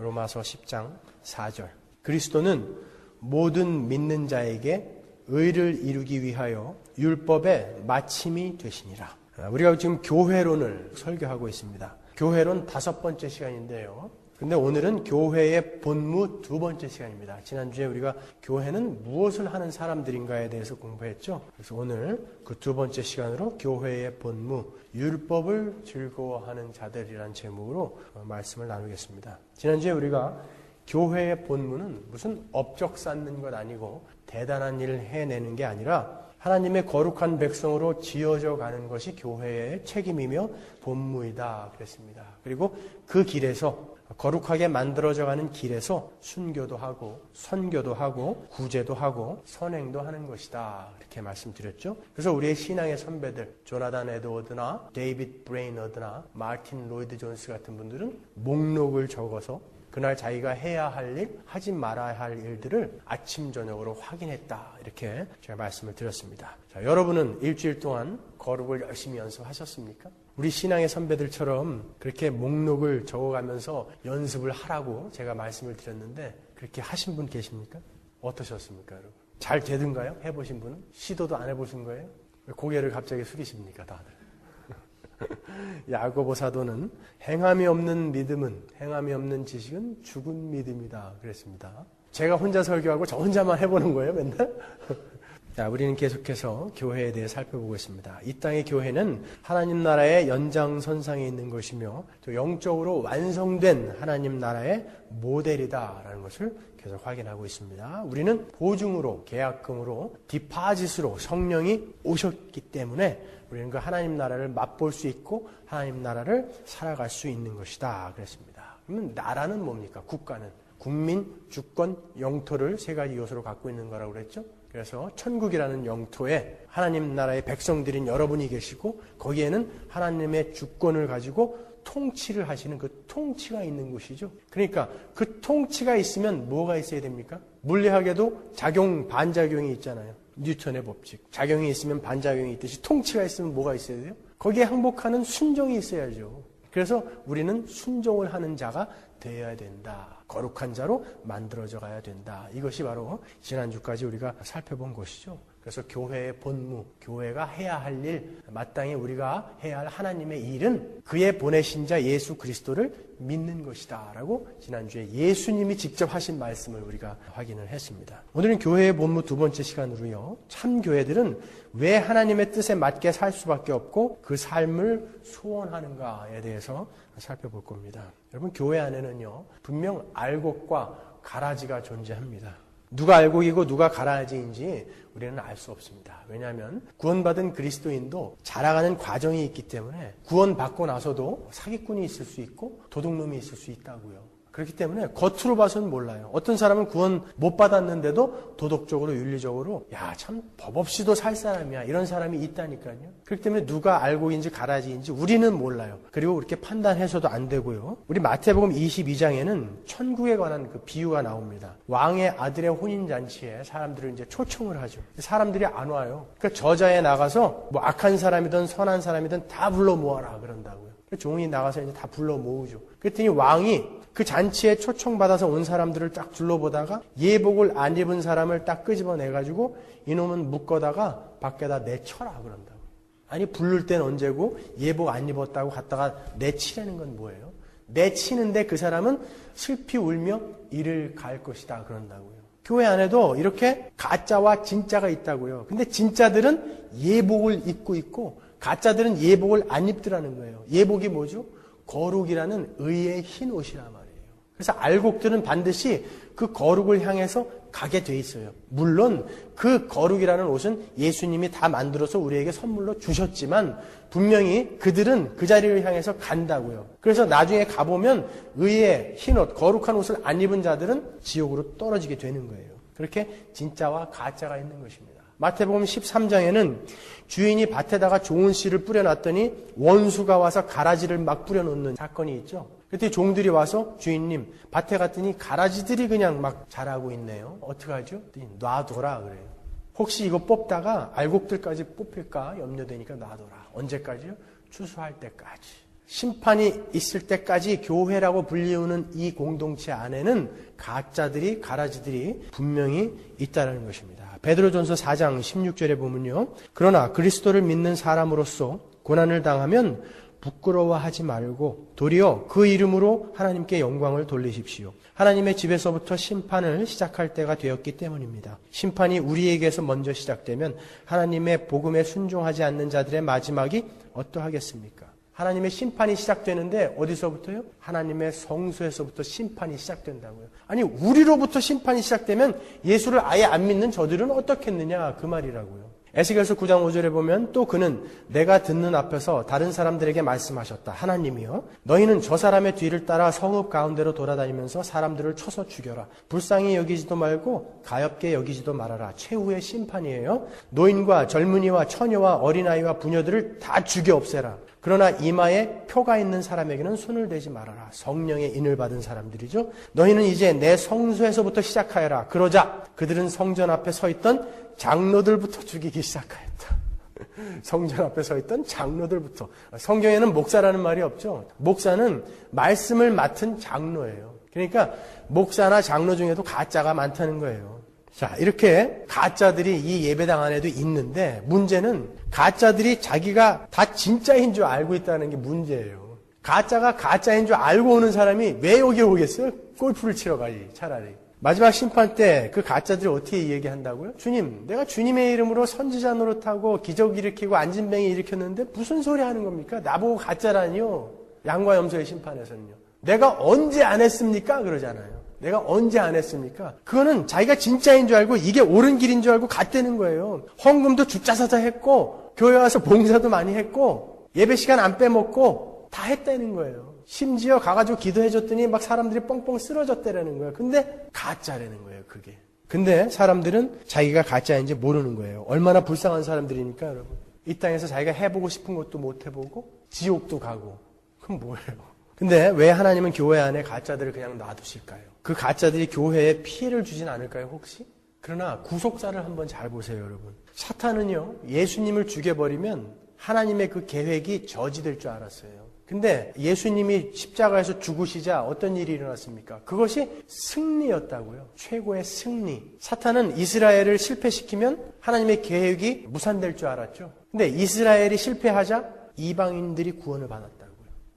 로마서 10장 4절. 그리스도는 모든 믿는 자에게 의를 이루기 위하여 율법의 마침이 되시니라. 우리가 지금 교회론을 설교하고 있습니다. 교회론 5번째 시간인데요. 근데 오늘은 교회의 본무 2번째 시간입니다. 지난주에 우리가 교회는 무엇을 하는 사람들인가에 대해서 공부했죠. 그래서 오늘 그 2번째 시간으로 교회의 본무, 율법을 즐거워하는 자들이라는 제목으로 말씀을 나누겠습니다. 지난주에 우리가 교회의 본무는 무슨 업적 쌓는 것 아니고 대단한 일을 해내는 게 아니라 하나님의 거룩한 백성으로 지어져 가는 것이 교회의 책임이며 본무이다 그랬습니다. 그리고 그 길에서 거룩하게 만들어져 가는 길에서 순교도 하고 선교도 하고 구제도 하고 선행도 하는 것이다 이렇게 말씀드렸죠. 그래서 우리의 신앙의 선배들 조나단 에드워드나 데이빗 브레이너드나 마틴 로이드 존스 같은 분들은 목록을 적어서 그날 자기가 해야 할 일, 하지 말아야 할 일들을 아침 저녁으로 확인했다 이렇게 제가 말씀을 드렸습니다. 자, 여러분은 일주일 동안 거룩을 열심히 연습하셨습니까? 우리 신앙의 선배들처럼 그렇게 목록을 적어가면서 연습을 하라고 제가 말씀을 드렸는데 그렇게 하신 분 계십니까? 어떠셨습니까, 여러분? 잘 되든가요? 해보신 분은? 시도도 안 해보신 거예요? 왜 고개를 갑자기 숙이십니까, 다들? 야고보 사도는 행함이 없는 믿음은, 행함이 없는 지식은 죽은 믿음이다 그랬습니다. 제가 혼자 설교하고 저 혼자만 해보는 거예요, 맨날? 자, 우리는 계속해서 교회에 대해 살펴보고 있습니다. 이 땅의 교회는 하나님 나라의 연장선상에 있는 것이며 또 영적으로 완성된 하나님 나라의 모델이다라는 것을 계속 확인하고 있습니다. 우리는 보증으로, 계약금으로, 디파짓으로 성령이 오셨기 때문에 우리는 그 하나님 나라를 맛볼 수 있고 하나님 나라를 살아갈 수 있는 것이다 그랬습니다. 그러면 나라는 뭡니까? 국가는 국민, 주권, 영토를 3가지 요소로 갖고 있는 거라고 그랬죠. 그래서 천국이라는 영토에 하나님 나라의 백성들인 여러분이 계시고 거기에는 하나님의 주권을 가지고 통치를 하시는 그 통치가 있는 곳이죠. 그러니까 그 통치가 있으면 뭐가 있어야 됩니까? 물리학에도 작용, 반작용이 있잖아요. 뉴턴의 법칙. 작용이 있으면 반작용이 있듯이 통치가 있으면 뭐가 있어야 돼요? 거기에 항복하는 순종이 있어야죠. 그래서 우리는 순종을 하는 자가 되어야 된다. 거룩한 자로 만들어져 가야 된다. 이것이 바로 지난주까지 우리가 살펴본 것이죠. 그래서 교회의 본무, 교회가 해야 할 일, 마땅히 우리가 해야 할 하나님의 일은 그의 보내신 자 예수 그리스도를 믿는 것이다 라고 지난주에 예수님이 직접 하신 말씀을 우리가 확인을 했습니다. 오늘은 교회의 본무 2번째 시간으로요. 참 교회들은 왜 하나님의 뜻에 맞게 살 수밖에 없고 그 삶을 소원하는가에 대해서 살펴볼 겁니다. 여러분, 교회 안에는요 분명 알곡과 가라지가 존재합니다. 누가 알곡이고 누가 가라지인지 우리는 알 수 없습니다. 왜냐하면 구원받은 그리스도인도 자라가는 과정이 있기 때문에 구원받고 나서도 사기꾼이 있을 수 있고 도둑놈이 있을 수 있다고요. 그렇기 때문에 겉으로 봐서는 몰라요. 어떤 사람은 구원 못 받았는데도 도덕적으로 윤리적으로 야, 참 법 없이도 살 사람이야 이런 사람이 있다니까요. 그렇기 때문에 누가 알곡인지 가라지인지 우리는 몰라요. 그리고 그렇게 판단해서도 안 되고요. 우리 마태복음 22장에는 천국에 관한 그 비유가 나옵니다. 왕의 아들의 혼인잔치에 사람들을 이제 초청을 하죠. 사람들이 안 와요. 그러니까 저자에 나가서 뭐 악한 사람이든 선한 사람이든 다 불러 모아라 그런다고요. 종이 나가서 이제 다 불러 모으죠. 그랬더니 왕이 그 잔치에 초청받아서 온 사람들을 딱 둘러보다가 예복을 안 입은 사람을 딱 끄집어내가지고 이놈은 묶어다가 밖에다 내쳐라 그런다고. 아니 부를 땐 언제고 예복 안 입었다고 갖다가 내치라는 건 뭐예요? 내치는데 그 사람은 슬피 울며 이를 갈 것이다 그런다고요. 교회 안에도 이렇게 가짜와 진짜가 있다고요. 근데 진짜들은 예복을 입고 있고 가짜들은 예복을 안 입더라는 거예요. 예복이 뭐죠? 거룩이라는 의의 흰 옷이란 말이에요. 그래서 알곡들은 반드시 그 거룩을 향해서 가게 돼 있어요. 물론 그 거룩이라는 옷은 예수님이 다 만들어서 우리에게 선물로 주셨지만 분명히 그들은 그 자리를 향해서 간다고요. 그래서 나중에 가보면 의의 흰 옷, 거룩한 옷을 안 입은 자들은 지옥으로 떨어지게 되는 거예요. 그렇게 진짜와 가짜가 있는 것입니다. 마태복음 13장에는 주인이 밭에다가 좋은 씨를 뿌려놨더니 원수가 와서 가라지를 막 뿌려놓는 사건이 있죠. 그때 종들이 와서 주인님 밭에 갔더니 가라지들이 그냥 막 자라고 있네요. 어떡하죠? 놔둬라 그래요. 혹시 이거 뽑다가 알곡들까지 뽑힐까 염려되니까 놔둬라. 언제까지요? 추수할 때까지. 심판이 있을 때까지 교회라고 불리우는 이 공동체 안에는 가짜들이, 가라지들이 분명히 있다는 것입니다. 베드로전서 4장 16절에 보면요. 그러나 그리스도를 믿는 사람으로서 고난을 당하면 부끄러워하지 말고 도리어 그 이름으로 하나님께 영광을 돌리십시오. 하나님의 집에서부터 심판을 시작할 때가 되었기 때문입니다. 심판이 우리에게서 먼저 시작되면 하나님의 복음에 순종하지 않는 자들의 마지막이 어떠하겠습니까? 하나님의 심판이 시작되는데 어디서부터요? 하나님의 성소에서부터 심판이 시작된다고요. 아니 우리로부터 심판이 시작되면 예수를 아예 안 믿는 저들은 어떻겠느냐 그 말이라고요. 에스겔서 9장 5절에 보면 또 그는 내가 듣는 앞에서 다른 사람들에게 말씀하셨다. 하나님이여 너희는 저 사람의 뒤를 따라 성읍 가운데로 돌아다니면서 사람들을 쳐서 죽여라. 불쌍히 여기지도 말고 가엾게 여기지도 말아라. 최후의 심판이에요. 노인과 젊은이와 처녀와 어린아이와 부녀들을 다 죽여 없애라. 그러나 이마에 표가 있는 사람에게는 손을 대지 말아라. 성령의 인을 받은 사람들이죠. 너희는 이제 내 성소에서부터 시작하여라. 그러자 그들은 성전 앞에 서 있던 장로들부터 죽이기 시작하였다. 성전 앞에 서 있던 장로들부터. 성경에는 목사라는 말이 없죠. 목사는 말씀을 맡은 장로예요. 그러니까 목사나 장로 중에도 가짜가 많다는 거예요. 자, 이렇게 가짜들이 이 예배당 안에도 있는데 문제는 가짜들이 자기가 다 진짜인 줄 알고 있다는 게 문제예요. 가짜가 가짜인 줄 알고 오는 사람이 왜 여기 오겠어요? 골프를 치러 가지 차라리. 마지막 심판 때 그 가짜들이 어떻게 얘기한다고요? 주님, 내가 주님의 이름으로 선지자 노릇하고 기적 일으키고 안진뱅이 일으켰는데 무슨 소리 하는 겁니까? 나보고 가짜라니요. 양과 염소의 심판에서는요. 내가 언제 안 했습니까? 그러잖아요. 내가 언제 안 했습니까? 그거는 자기가 진짜인 줄 알고 이게 옳은 길인 줄 알고 갔다는 거예요. 헌금도 죽자사자 했고 교회 와서 봉사도 많이 했고 예배 시간 안 빼먹고 다 했다는 거예요. 심지어 가가지고 기도해줬더니 막 사람들이 뻥뻥 쓰러졌다라는 거예요. 근데 가짜라는 거예요, 그게. 근데 사람들은 자기가 가짜인지 모르는 거예요. 얼마나 불쌍한 사람들이니까 여러분. 이 땅에서 자기가 해보고 싶은 것도 못 해보고 지옥도 가고. 그럼 뭐예요? 근데 왜 하나님은 교회 안에 가짜들을 그냥 놔두실까요? 그 가짜들이 교회에 피해를 주진 않을까요, 혹시? 그러나 구속사를 한번 잘 보세요, 여러분. 사탄은요, 예수님을 죽여버리면 하나님의 그 계획이 저지될 줄 알았어요. 근데 예수님이 십자가에서 죽으시자 어떤 일이 일어났습니까? 그것이 승리였다고요. 최고의 승리. 사탄은 이스라엘을 실패시키면 하나님의 계획이 무산될 줄 알았죠. 근데 이스라엘이 실패하자 이방인들이 구원을 받았다고요.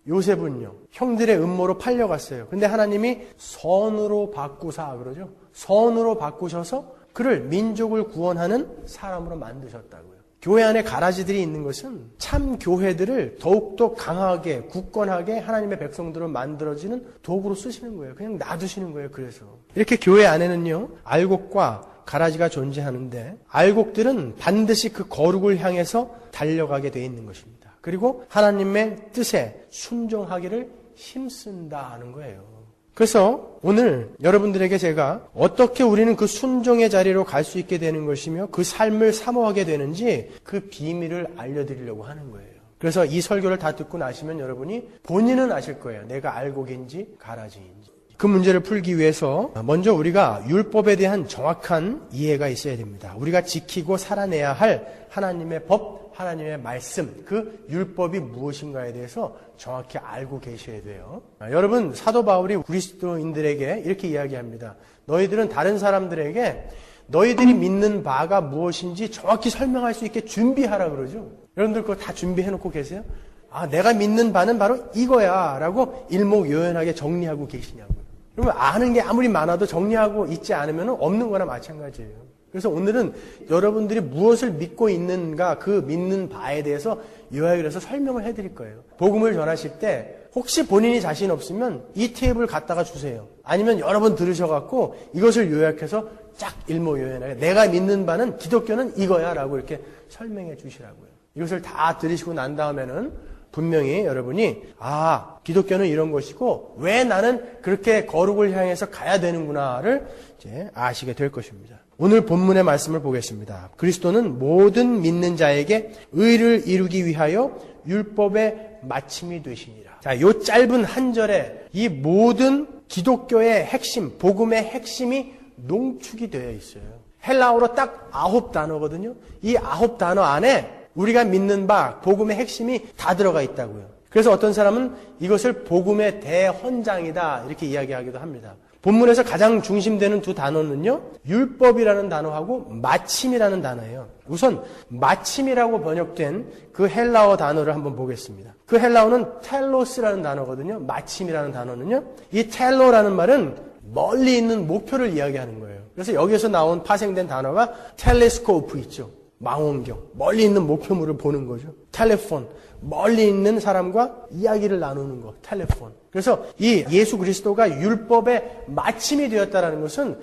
요셉은요, 형들의 음모로 팔려갔어요. 근데 하나님이 선으로 바꾸사 그러죠. 선으로 바꾸셔서 그를 민족을 구원하는 사람으로 만드셨다고요. 교회 안에 가라지들이 있는 것은 참 교회들을 더욱더 강하게 굳건하게 하나님의 백성들을 만들어지는 도구로 쓰시는 거예요. 그냥 놔두시는 거예요. 그래서 이렇게 교회 안에는요, 알곡과 가라지가 존재하는데 알곡들은 반드시 그 거룩을 향해서 달려가게 돼 있는 것입니다. 그리고 하나님의 뜻에 순종하기를 힘쓴다 하는 거예요. 그래서 오늘 여러분들에게 제가 어떻게 우리는 그 순종의 자리로 갈 수 있게 되는 것이며 그 삶을 사모하게 되는지 그 비밀을 알려드리려고 하는 거예요. 그래서 이 설교를 다 듣고 나시면 여러분이 본인은 아실 거예요. 내가 알곡인지 가라지인지. 그 문제를 풀기 위해서 먼저 우리가 율법에 대한 정확한 이해가 있어야 됩니다. 우리가 지키고 살아내야 할 하나님의 법, 하나님의 말씀, 그 율법이 무엇인가에 대해서 정확히 알고 계셔야 돼요. 여러분, 사도 바울이 그리스도인들에게 이렇게 이야기합니다. 너희들은 다른 사람들에게 너희들이 믿는 바가 무엇인지 정확히 설명할 수 있게 준비하라 그러죠. 여러분들 그거 다 준비해놓고 계세요? 아, 내가 믿는 바는 바로 이거야 라고 일목요연하게 정리하고 계시냐고요. 그러면 아는 게 아무리 많아도 정리하고 있지 않으면 없는 거나 마찬가지예요. 그래서 오늘은 여러분들이 무엇을 믿고 있는가 그 믿는 바에 대해서 요약을 해서 설명을 해드릴 거예요. 복음을 전하실 때 혹시 본인이 자신 없으면 이 테이블 갖다가 주세요. 아니면 여러 번 들으셔갖고 이것을 요약해서 쫙 일목요연하게 내가 믿는 바는 기독교는 이거야 라고 이렇게 설명해 주시라고요. 이것을 다 들으시고 난 다음에는 분명히 여러분이 아, 기독교는 이런 것이고 왜 나는 그렇게 거룩을 향해서 가야 되는구나를 이제 아시게 될 것입니다. 오늘 본문의 말씀을 보겠습니다. 그리스도는 모든 믿는 자에게 의를 이루기 위하여 율법의 마침이 되시니라. 자, 요 짧은 한 절에 이 모든 기독교의 핵심, 복음의 핵심이 농축이 되어 있어요. 헬라어로 딱 9단어거든요. 이 9단어 안에 우리가 믿는 바, 복음의 핵심이 다 들어가 있다고요. 그래서 어떤 사람은 이것을 복음의 대헌장이다 이렇게 이야기하기도 합니다. 본문에서 가장 중심되는 두 단어는요, 율법이라는 단어하고 마침이라는 단어예요. 우선 마침이라고 번역된 그 헬라어 단어를 한번 보겠습니다. 그 헬라어는 텔로스라는 단어거든요. 마침이라는 단어는요. 이 텔로라는 말은 멀리 있는 목표를 이야기하는 거예요. 그래서 여기서 나온 파생된 단어가 텔레스코프 있죠. 망원경. 멀리 있는 목표물을 보는 거죠. 텔레폰. 멀리 있는 사람과 이야기를 나누는 거. 텔레폰. 그래서 이 예수 그리스도가 율법의 마침이 되었다는 것은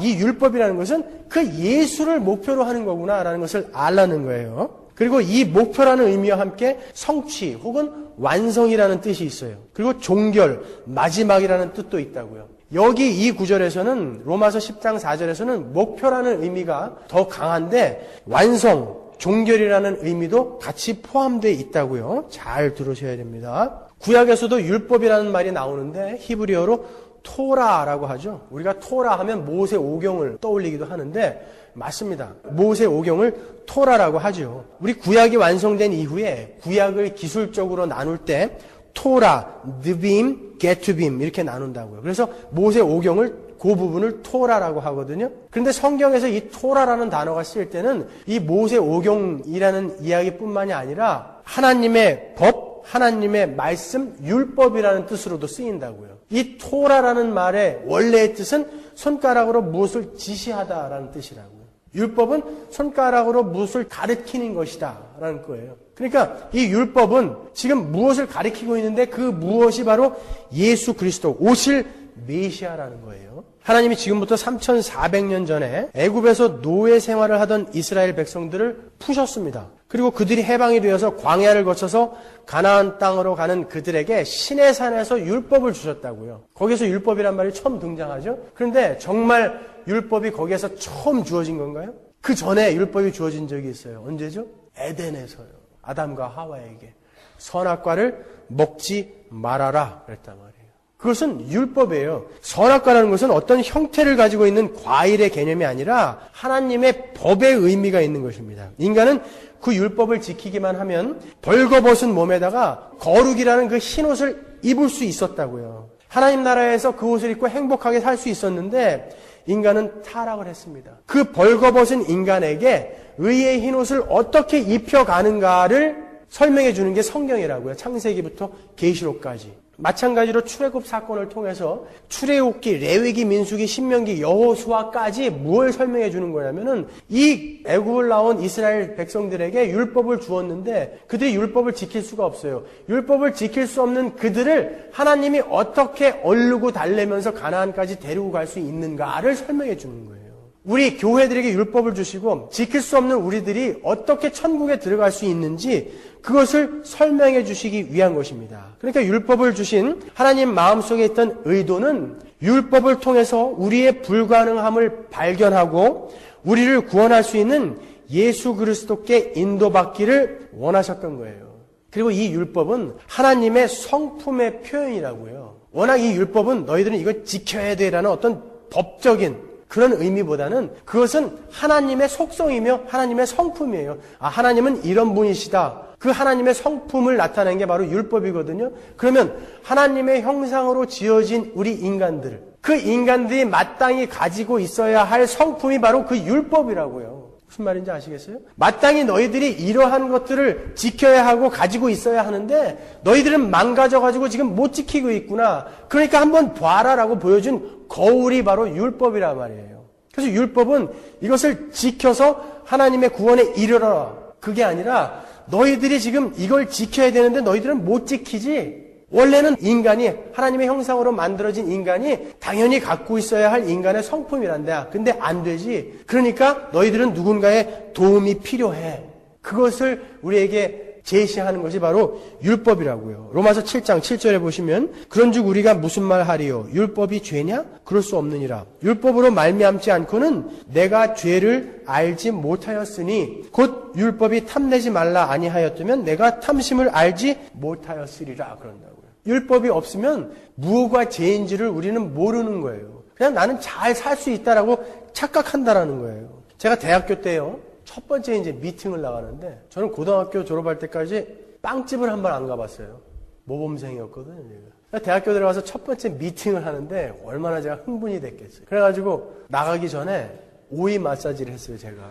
이 율법이라는 것은 그 예수를 목표로 하는 거구나라는 것을 알라는 거예요. 그리고 이 목표라는 의미와 함께 성취 혹은 완성이라는 뜻이 있어요. 그리고 종결, 마지막이라는 뜻도 있다고요. 여기 이 구절에서는 로마서 10장 4절에서는 목표라는 의미가 더 강한데 완성, 종결이라는 의미도 같이 포함되어 있다고요. 잘 들으셔야 됩니다. 구약에서도 율법이라는 말이 나오는데 히브리어로 토라라고 하죠. 우리가 토라 하면 모세 오경을 떠올리기도 하는데 맞습니다. 모세 오경을 토라라고 하죠. 우리 구약이 완성된 이후에 구약을 기술적으로 나눌 때 토라, 느빔, 게투빔 이렇게 나눈다고요. 그래서 모세 오경을 그 부분을 토라라고 하거든요. 그런데 성경에서 이 토라라는 단어가 쓰일 때는 이 모세 오경이라는 이야기뿐만이 아니라 하나님의 법, 하나님의 말씀, 율법이라는 뜻으로도 쓰인다고요. 이 토라라는 말의 원래의 뜻은 손가락으로 무엇을 지시하다라는 뜻이라고요. 율법은 손가락으로 무엇을 가르치는 것이다 라는 거예요. 그러니까 이 율법은 지금 무엇을 가리키고 있는데 그 무엇이 바로 예수 그리스도 오실 메시아라는 거예요. 하나님이 지금부터 3,400년 전에 애굽에서 노예 생활을 하던 이스라엘 백성들을 푸셨습니다. 그리고 그들이 해방이 되어서 광야를 거쳐서 가나안 땅으로 가는 그들에게 시내산에서 율법을 주셨다고요. 거기서 율법이란 말이 처음 등장하죠. 그런데 정말 율법이 거기에서 처음 주어진 건가요? 그 전에 율법이 주어진 적이 있어요. 언제죠? 에덴에서요. 아담과 하와에게 선악과를 먹지 말아라 그랬단 말이에요. 그것은 율법이에요. 선악과라는 것은 어떤 형태를 가지고 있는 과일의 개념이 아니라 하나님의 법의 의미가 있는 것입니다. 인간은 그 율법을 지키기만 하면 벌거벗은 몸에다가 거룩이라는 그 흰옷을 입을 수 있었다고요. 하나님 나라에서 그 옷을 입고 행복하게 살 수 있었는데 인간은 타락을 했습니다. 그 벌거벗은 인간에게 의의 흰옷을 어떻게 입혀가는가를 설명해 주는 게 성경이라고요. 창세기부터 계시록까지. 마찬가지로 출애굽 사건을 통해서 출애굽기, 레위기, 민수기, 신명기, 여호수아까지 무엇을 설명해 주는 거냐면은 이 애굽을 나온 이스라엘 백성들에게 율법을 주었는데 그들이 율법을 지킬 수가 없어요. 율법을 지킬 수 없는 그들을 하나님이 어떻게 얼르고 달래면서 가나안까지 데리고 갈 수 있는가를 설명해 주는 거예요. 우리 교회들에게 율법을 주시고 지킬 수 없는 우리들이 어떻게 천국에 들어갈 수 있는지 그것을 설명해 주시기 위한 것입니다. 그러니까 율법을 주신 하나님 마음속에 있던 의도는 율법을 통해서 우리의 불가능함을 발견하고 우리를 구원할 수 있는 예수 그리스도께 인도받기를 원하셨던 거예요. 그리고 이 율법은 하나님의 성품의 표현이라고요. 워낙 이 율법은 너희들은 이걸 지켜야 돼라는 어떤 법적인 그런 의미보다는 그것은 하나님의 속성이며 하나님의 성품이에요. 하나님은 이런 분이시다. 그 하나님의 성품을 나타내는 게 바로 율법이거든요. 그러면 하나님의 형상으로 지어진 우리 인간들, 그 인간들이 마땅히 가지고 있어야 할 성품이 바로 그 율법이라고요. 무슨 말인지 아시겠어요? 마땅히 너희들이 이러한 것들을 지켜야 하고 가지고 있어야 하는데 너희들은 망가져가지고 지금 못 지키고 있구나. 그러니까 한번 봐라라고 보여준 거울이 바로 율법이란 말이에요. 그래서 율법은 이것을 지켜서 하나님의 구원에 이르러라. 그게 아니라 너희들이 지금 이걸 지켜야 되는데 너희들은 못 지키지. 원래는 인간이 하나님의 형상으로 만들어진 인간이 당연히 갖고 있어야 할 인간의 성품이란다. 근데 안 되지. 그러니까 너희들은 누군가의 도움이 필요해. 그것을 우리에게 제시하는 것이 바로 율법이라고요. 로마서 7장 7절에 보시면 그런즉 우리가 무슨 말하리요? 율법이 죄냐? 그럴 수 없느니라. 율법으로 말미암지 않고는 내가 죄를 알지 못하였으니 곧 율법이 탐내지 말라 아니하였다면 내가 탐심을 알지 못하였으리라 그런다고요. 율법이 없으면 무엇가 죄인지를 우리는 모르는 거예요. 그냥 나는 잘 살 수 있다라고 착각한다라는 거예요. 제가 대학교 때요. 첫 번째 이제 미팅을 나가는데 저는 고등학교 졸업할 때까지 빵집을 한 번 안 가봤어요. 모범생이었거든요. 제가. 대학교 들어가서 첫 번째 미팅을 하는데 얼마나 제가 흥분이 됐겠어요. 그래가지고 나가기 전에 오이 마사지를 했어요, 제가.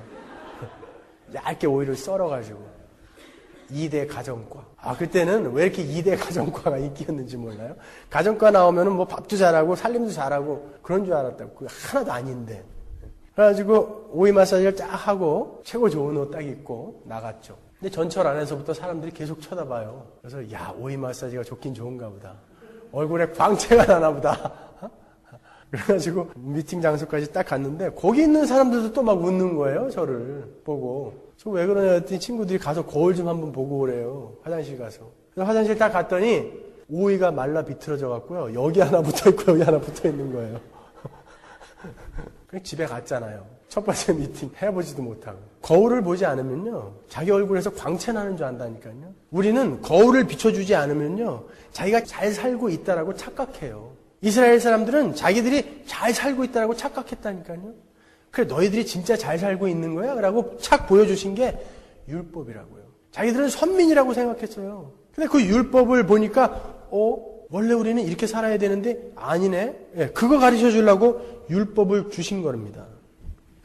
얇게 오이를 썰어가지고. 2대 가정과. 그때는 왜 이렇게 2대 가정과가 인기였는지 몰라요? 가정과 나오면은 뭐 밥도 잘하고 살림도 잘하고 그런 줄 알았다고. 그게 하나도 아닌데. 그래가지고 오이 마사지를 쫙 하고 최고 좋은 옷 딱 입고 나갔죠. 근데 전철 안에서부터 사람들이 계속 쳐다봐요. 그래서 야, 오이 마사지가 좋긴 좋은가 보다. 얼굴에 광채가 나나 보다. 그래가지고 미팅 장소까지 딱 갔는데 거기 있는 사람들도 또 막 웃는 거예요. 저를 보고. 저 왜 그러냐 했더니 친구들이 가서 거울 좀 한번 보고 오래요. 화장실 가서. 그래서 화장실 딱 갔더니 오이가 말라 비틀어져 갖고요. 여기 하나 붙어 있고 여기 하나 붙어 있는 거예요. 그냥 집에 갔잖아요. 첫 번째 미팅 해보지도 못하고. 거울을 보지 않으면요. 자기 얼굴에서 광채 나는 줄 안다니까요. 우리는 거울을 비춰주지 않으면요. 자기가 잘 살고 있다라고 착각해요. 이스라엘 사람들은 자기들이 잘 살고 있다라고 착각했다니까요. 그래, 너희들이 진짜 잘 살고 있는 거야? 라고 착 보여주신 게 율법이라고요. 자기들은 선민이라고 생각했어요. 근데 그 율법을 보니까, 원래 우리는 이렇게 살아야 되는데, 아니네. 예, 그거 가르쳐 주려고 율법을 주신 겁니다.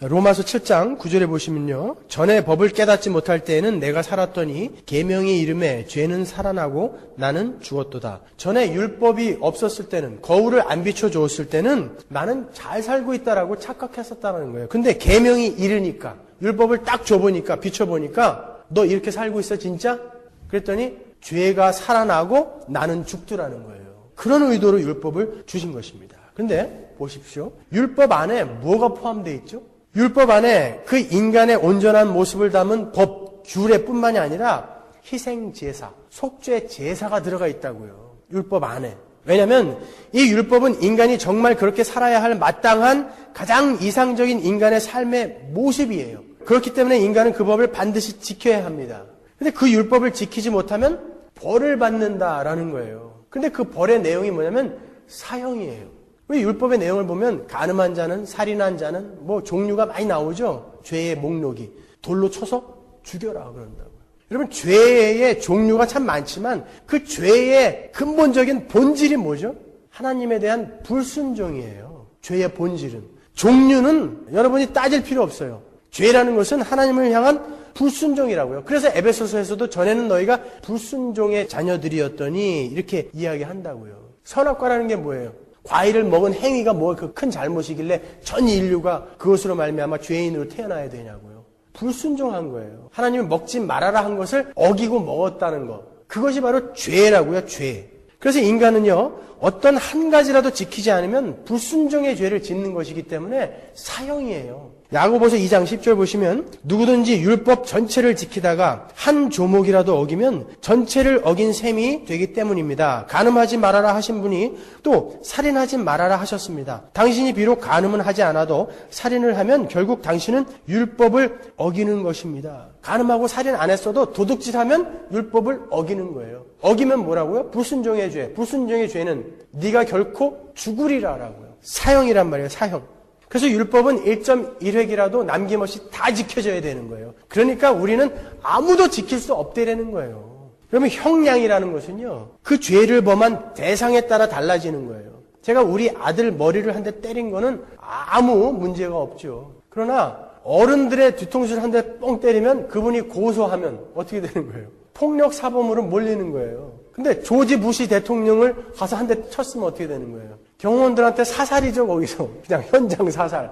로마서 7장 9절에 보시면요. 전에 법을 깨닫지 못할 때에는 내가 살았더니 계명의 이름에 죄는 살아나고 나는 죽었도다. 전에 율법이 없었을 때는, 거울을 안 비춰주었을 때는 나는 잘 살고 있다라고 착각했었다는 거예요. 근데 계명이 이르니까, 율법을 딱 줘보니까, 비춰보니까 너 이렇게 살고 있어 진짜? 그랬더니 죄가 살아나고 나는 죽더라는 거예요. 그런 의도로 율법을 주신 것입니다. 근데 보십시오. 율법 안에 뭐가 포함되어 있죠? 율법 안에 그 인간의 온전한 모습을 담은 법, 규례뿐만이 아니라 희생제사, 속죄 제사가 들어가 있다고요. 율법 안에. 왜냐하면 이 율법은 인간이 정말 그렇게 살아야 할 마땅한 가장 이상적인 인간의 삶의 모습이에요. 그렇기 때문에 인간은 그 법을 반드시 지켜야 합니다. 근데 그 율법을 지키지 못하면 벌을 받는다라는 거예요. 근데 그 벌의 내용이 뭐냐면 사형이에요. 우리 율법의 내용을 보면 간음한 자는, 살인한 자는 뭐 종류가 많이 나오죠. 죄의 목록이. 돌로 쳐서 죽여라 그런다고요. 여러분, 죄의 종류가 참 많지만 그 죄의 근본적인 본질이 뭐죠? 하나님에 대한 불순종이에요. 죄의 본질은. 종류는 여러분이 따질 필요 없어요. 죄라는 것은 하나님을 향한 불순종이라고요. 그래서 에베소서에서도 전에는 너희가 불순종의 자녀들이었더니 이렇게 이야기한다고요. 선악과라는 게 뭐예요? 과일을 먹은 행위가 뭐 그 큰 잘못이길래 전 인류가 그것으로 말미암아 죄인으로 태어나야 되냐고요. 불순종한 거예요. 하나님이 먹지 말아라 한 것을 어기고 먹었다는 거. 그것이 바로 죄라고요, 죄. 그래서 인간은요, 어떤 한 가지라도 지키지 않으면 불순종의 죄를 짓는 것이기 때문에 사형이에요. 야고보서 2장 10절 보시면 누구든지 율법 전체를 지키다가 한 조목이라도 어기면 전체를 어긴 셈이 되기 때문입니다. 간음하지 말아라 하신 분이 또 살인하지 말아라 하셨습니다. 당신이 비록 간음은 하지 않아도 살인을 하면 결국 당신은 율법을 어기는 것입니다. 간음하고 살인 안 했어도 도둑질하면 율법을 어기는 거예요. 어기면 뭐라고요? 불순종의 죄. 불순종의 죄는 네가 결코 죽으리라라고요. 사형이란 말이에요. 사형. 그래서 율법은 1.1획이라도 남김없이 다 지켜져야 되는 거예요. 그러니까 우리는 아무도 지킬 수 없다라는 거예요. 그러면 형량이라는 것은요, 그 죄를 범한 대상에 따라 달라지는 거예요. 제가 우리 아들 머리를 한 대 때린 거는 아무 문제가 없죠. 그러나 어른들의 뒤통수를 한 대 뻥 때리면 그분이 고소하면 어떻게 되는 거예요? 폭력 사범으로 몰리는 거예요. 근데 조지 부시 대통령을 가서 한 대 쳤으면 어떻게 되는 거예요? 경호원들한테 사살이죠, 거기서. 그냥 현장 사살.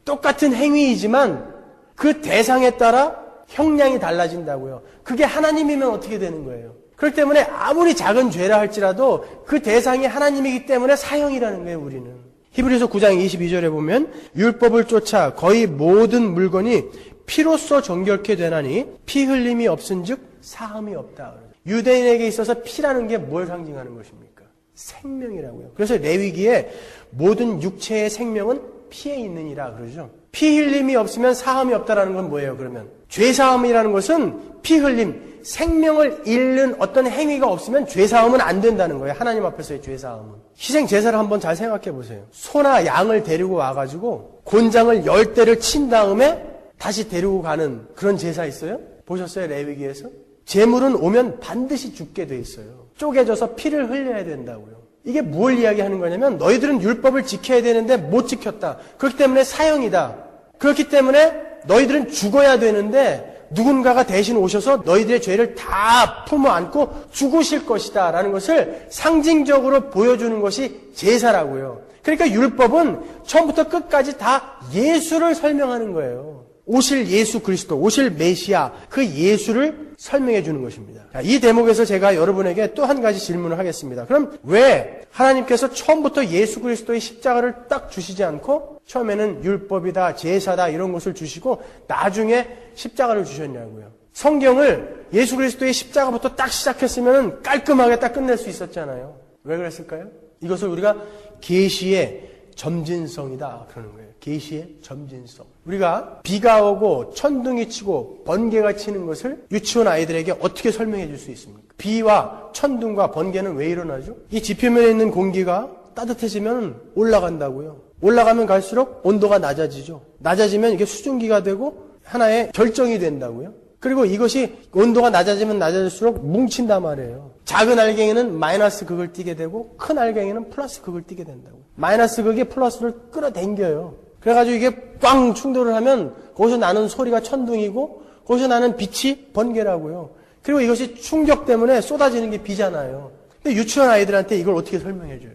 똑같은 행위이지만 그 대상에 따라 형량이 달라진다고요. 그게 하나님이면 어떻게 되는 거예요? 그렇기 때문에 아무리 작은 죄라 할지라도 그 대상이 하나님이기 때문에 사형이라는 거예요, 우리는. 히브리서 9장 22절에 보면 율법을 쫓아 거의 모든 물건이 피로써 정결케 되나니 피 흘림이 없은즉 사함이 없다. 유대인에게 있어서 피라는 게 뭘 상징하는 것입니까? 생명이라고요. 그래서 레위기에 모든 육체의 생명은 피에 있느니라 그러죠. 피 흘림이 없으면 사함이 없다라는 건 뭐예요, 그러면? 죄사함이라는 것은 피 흘림, 생명을 잃는 어떤 행위가 없으면 죄사함은 안 된다는 거예요. 하나님 앞에서의 죄사함은. 희생 제사를 한번 잘 생각해 보세요. 소나 양을 데리고 와가지고 곤장을 10대를 친 다음에 다시 데리고 가는 그런 제사 있어요? 보셨어요? 레위기에서? 제물은 오면 반드시 죽게 돼 있어요. 쪼개져서 피를 흘려야 된다고요. 이게 뭘 이야기하는 거냐면 너희들은 율법을 지켜야 되는데 못 지켰다. 그렇기 때문에 사형이다. 그렇기 때문에 너희들은 죽어야 되는데 누군가가 대신 오셔서 너희들의 죄를 다 품어 안고 죽으실 것이다 라는 것을 상징적으로 보여주는 것이 제사라고요. 그러니까 율법은 처음부터 끝까지 다 예수를 설명하는 거예요. 오실 예수 그리스도, 오실 메시아, 그 예수를 설명해 주는 것입니다. 자, 이 대목에서 제가 여러분에게 또 한 가지 질문을 하겠습니다. 그럼 왜 하나님께서 처음부터 예수 그리스도의 십자가를 딱 주시지 않고 처음에는 율법이다, 제사다 이런 것을 주시고 나중에 십자가를 주셨냐고요. 성경을 예수 그리스도의 십자가부터 딱 시작했으면 깔끔하게 딱 끝낼 수 있었잖아요. 왜 그랬을까요? 이것을 우리가 계시의 점진성이다 그러는 거예요. 계시의 점진성. 우리가 비가 오고 천둥이 치고 번개가 치는 것을 유치원 아이들에게 어떻게 설명해 줄 수 있습니까? 비와 천둥과 번개는 왜 일어나죠? 이 지표면에 있는 공기가 따뜻해지면 올라간다고요. 올라가면 갈수록 온도가 낮아지죠. 낮아지면 이게 수증기가 되고 하나의 결정이 된다고요. 그리고 이것이 온도가 낮아지면 낮아질수록 뭉친단 말이에요. 작은 알갱이는 마이너스 극을 띠게 되고 큰 알갱이는 플러스 극을 띠게 된다고. 마이너스 극이 플러스를 끌어당겨요. 그래가지고 이게 꽝 충돌을 하면 거기서 나는 소리가 천둥이고 거기서 나는 빛이 번개라고요. 그리고 이것이 충격 때문에 쏟아지는 게 비잖아요. 근데 유치원 아이들한테 이걸 어떻게 설명해줘요?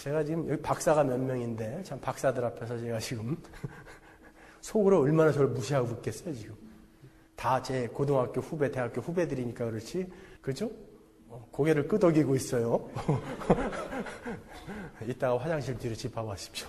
제가 지금 여기 박사가 몇 명인데 참 박사들 앞에서 제가 지금 속으로 얼마나 저를 무시하고 있겠어요 지금. 다 제 고등학교 후배, 대학교 후배들이니까 그렇지. 그렇죠? 고개를 끄덕이고 있어요. 이따가 화장실 뒤로 집합하십시오.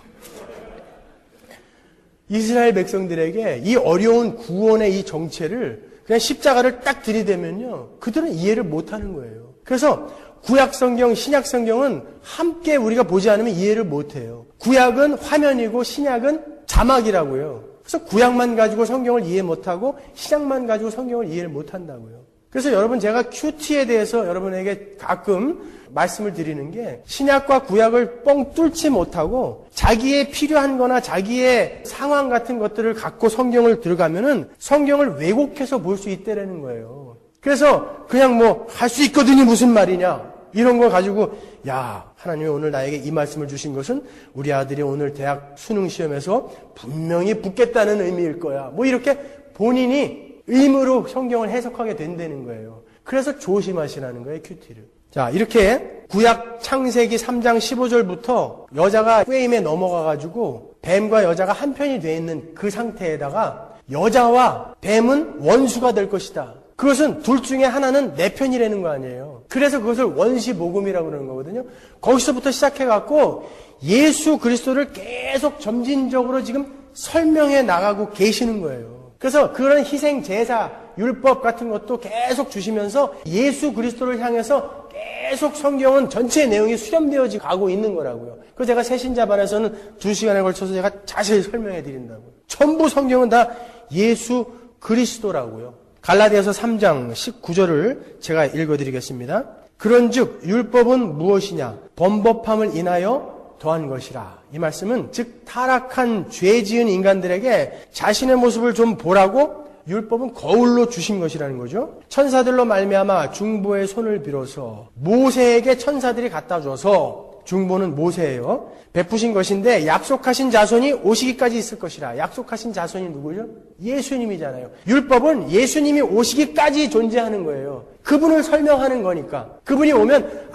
이스라엘 백성들에게 이 어려운 구원의 이 정체를 그냥 십자가를 딱 들이대면요. 그들은 이해를 못하는 거예요. 그래서 구약 성경, 신약 성경은 함께 우리가 보지 않으면 이해를 못해요. 구약은 화면이고 신약은 자막이라고요. 그래서 구약만 가지고 성경을 이해 못하고 신약만 가지고 성경을 이해를 못한다고요. 그래서 여러분 제가 큐티에 대해서 여러분에게 가끔 말씀을 드리는 게 신약과 구약을 뻥 뚫지 못하고 자기의 필요한 거나 자기의 상황 같은 것들을 갖고 성경을 들어가면은 성경을 왜곡해서 볼 수 있다라는 거예요. 그래서 그냥 뭐 할 수 있거든요 무슨 말이냐 이런 거 가지고 야 하나님이 오늘 나에게 이 말씀을 주신 것은 우리 아들이 오늘 대학 수능 시험에서 분명히 붙겠다는 의미일 거야. 뭐 이렇게 본인이 의무로 성경을 해석하게 된다는 거예요. 그래서 조심하시라는 거예요, 큐티를. 자, 이렇게 구약 창세기 3장 15절부터 여자가 후임에 넘어가가지고 뱀과 여자가 한편이 되어 있는 그 상태에다가 여자와 뱀은 원수가 될 것이다. 그것은 둘 중에 하나는 내 편이라는 거 아니에요. 그래서 그것을 원시모금이라고 그러는 거거든요. 거기서부터 시작해갖고 예수 그리스도를 계속 점진적으로 지금 설명해 나가고 계시는 거예요. 그래서 그런 희생, 제사, 율법 같은 것도 계속 주시면서 예수 그리스도를 향해서 계속 성경은 전체 내용이 수렴되어 가고 있는 거라고요. 그래서 제가 새신자반에서는 2시간에 걸쳐서 제가 자세히 설명해 드린다고요. 전부 성경은 다 예수 그리스도라고요. 갈라디아서 3장 19절을 제가 읽어드리겠습니다. 그런즉 율법은 무엇이냐? 범법함을 인하여 더한 것이라. 이 말씀은 즉 타락한 죄 지은 인간들에게 자신의 모습을 좀 보라고 율법은 거울로 주신 것이라는 거죠. 천사들로 말미암아 중보의 손을 빌어서 모세에게 천사들이 갖다 줘서 중보는 모세예요. 베푸신 것인데 약속하신 자손이 오시기까지 있을 것이라. 약속하신 자손이 누구죠? 예수님이잖아요. 율법은 예수님이 오시기까지 존재하는 거예요. 그분을 설명하는 거니까. 그분이 오면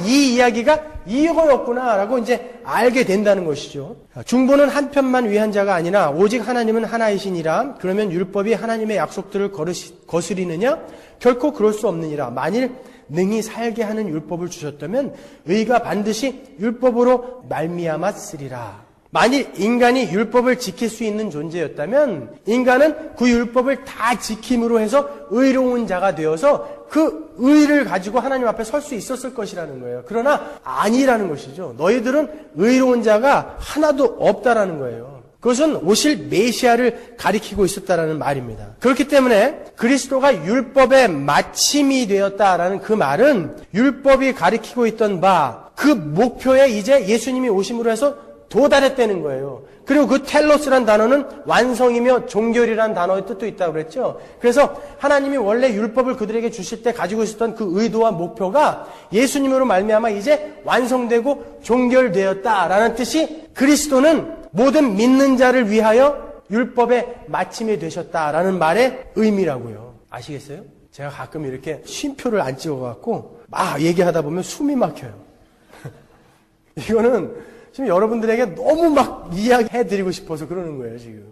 이 이야기가 이거였구나 라고 이제 알게 된다는 것이죠. 중보는 한 편만 위한 자가 아니라 오직 하나님은 하나이시니라. 그러면 율법이 하나님의 약속들을 거스리느냐? 결코 그럴 수 없느니라. 만일 능히 살게 하는 율법을 주셨다면 의가 반드시 율법으로 말미암았으리라. 만일 인간이 율법을 지킬 수 있는 존재였다면 인간은 그 율법을 다 지킴으로 해서 의로운 자가 되어서 그 의를 가지고 하나님 앞에 설 수 있었을 것이라는 거예요. 그러나 아니라는 것이죠. 너희들은 의로운 자가 하나도 없다라는 거예요. 그것은 오실 메시아를 가리키고 있었다라는 말입니다. 그렇기 때문에 그리스도가 율법의 마침이 되었다라는 그 말은 율법이 가리키고 있던 바 그 목표에 이제 예수님이 오심으로 해서 도달했다는 거예요. 그리고 그 텔로스란 단어는 완성이며 종결이라는 단어의 뜻도 있다고 그랬죠. 그래서 하나님이 원래 율법을 그들에게 주실 때 가지고 있었던 그 의도와 목표가 예수님으로 말미암아 이제 완성되고 종결되었다라는 뜻이 그리스도는 모든 믿는 자를 위하여 율법의 마침이 되셨다라는 말의 의미라고요. 아시겠어요? 제가 가끔 이렇게 쉼표를 안 찍어갖고 막 얘기하다 보면 숨이 막혀요. 이거는 지금 여러분들에게 너무 막 이야기해드리고 싶어서 그러는 거예요, 지금.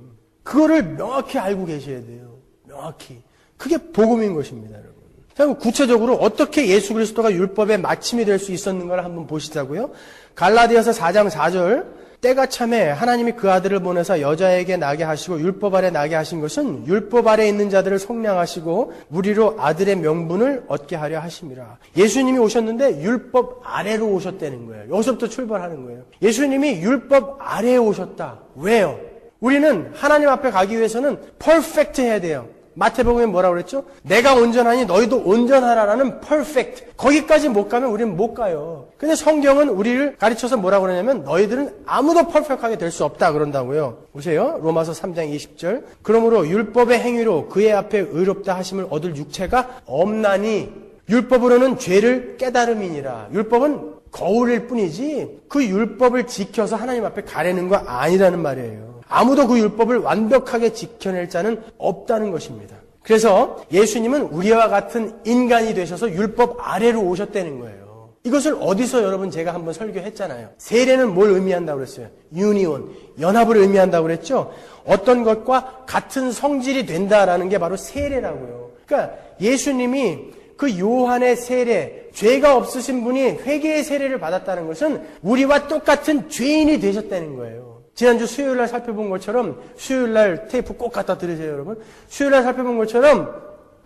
그거를 명확히 알고 계셔야 돼요. 명확히. 그게 복음인 것입니다, 여러분. 자, 구체적으로 어떻게 예수 그리스도가 율법의 마침이 될 수 있었는가를 한번 보시자고요. 갈라디아서 4장 4절. 때가 참에 하나님이 그 아들을 보내사 여자에게 나게 하시고 율법 아래 나게 하신 것은 율법 아래 있는 자들을 속량하시고 우리로 아들의 명분을 얻게 하려 하심이라. 예수님이 오셨는데 율법 아래로 오셨다는 거예요. 여기서부터 출발하는 거예요. 예수님이 율법 아래에 오셨다. 왜요? 우리는 하나님 앞에 가기 위해서는 퍼펙트 해야 돼요. 마태복음에 뭐라고 그랬죠? 내가 온전하니 너희도 온전하라라는 퍼펙트. 거기까지 못 가면 우리는 못 가요. 근데 성경은 우리를 가르쳐서 뭐라고 그러냐면 너희들은 아무도 퍼펙트하게 될 수 없다 그런다고요. 보세요. 로마서 3장 20절. 그러므로 율법의 행위로 그의 앞에 의롭다 하심을 얻을 육체가 없나니 율법으로는 죄를 깨달음이니라. 율법은 거울일 뿐이지 그 율법을 지켜서 하나님 앞에 가려는 거 아니라는 말이에요. 아무도 그 율법을 완벽하게 지켜낼 자는 없다는 것입니다. 그래서 예수님은 우리와 같은 인간이 되셔서 율법 아래로 오셨다는 거예요. 이것을 어디서 여러분 제가 한번 설교했잖아요. 세례는 뭘 의미한다고 그랬어요? 유니온, 연합을 의미한다고 그랬죠? 어떤 것과 같은 성질이 된다라는 게 바로 세례라고요. 그러니까 예수님이 그 요한의 세례, 죄가 없으신 분이 회개의 세례를 받았다는 것은 우리와 똑같은 죄인이 되셨다는 거예요. 지난주 수요일날 살펴본 것처럼, 수요일날 테이프 꼭 갖다 들으세요, 여러분. 수요일날 살펴본 것처럼